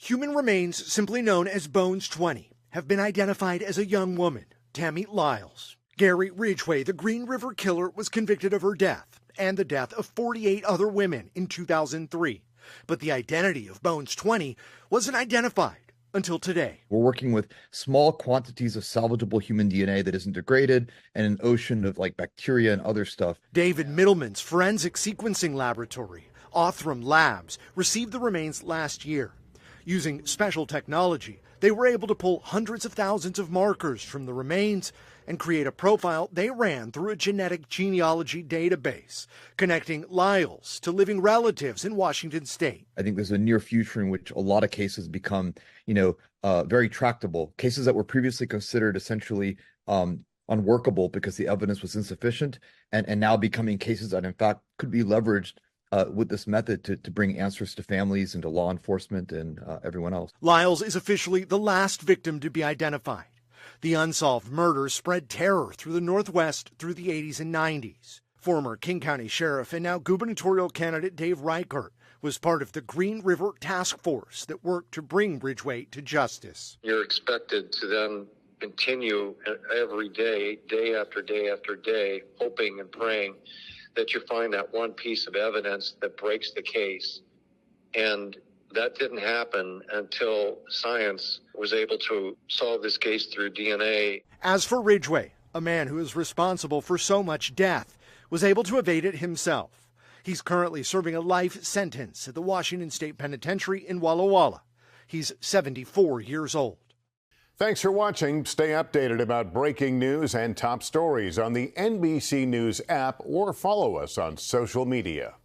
Human remains, simply known as Bones 20, have been identified as a young woman, Tammie Liles. Gary Ridgway, the Green River Killer, was convicted of her death and the death of 48 other women in 2003. But the identity of Bones 20 wasn't identified until today. We're working with small quantities of salvageable human DNA that isn't degraded and an ocean of bacteria and other stuff. David Middleman's forensic sequencing laboratory, Othram Labs, received the remains last year. Using special technology, they were able to pull hundreds of thousands of markers from the remains and create a profile they ran through a genetic genealogy database, connecting Liles to living relatives in Washington state. I think there's a near future in which a lot of cases become, very tractable. Cases that were previously considered essentially unworkable because the evidence was insufficient, and now becoming cases that in fact could be leveraged with this method to bring answers to families and to law enforcement and everyone else. Liles is officially the last victim to be identified. The unsolved murder spread terror through the Northwest through the 80s and 90s. Former King County Sheriff and now gubernatorial candidate Dave Reichert was part of the Green River Task Force that worked to bring Ridgway to justice. You're expected to then continue every day, day after day after day, hoping and praying that you find that one piece of evidence that breaks the case. And that didn't happen until science was able to solve this case through DNA. As for Ridgway, a man who is responsible for so much death, was able to evade it himself. He's currently serving a life sentence at the Washington State Penitentiary in Walla Walla. He's 74 years old. Thanks for watching. Stay updated about breaking news and top stories on the NBC News app or follow us on social media.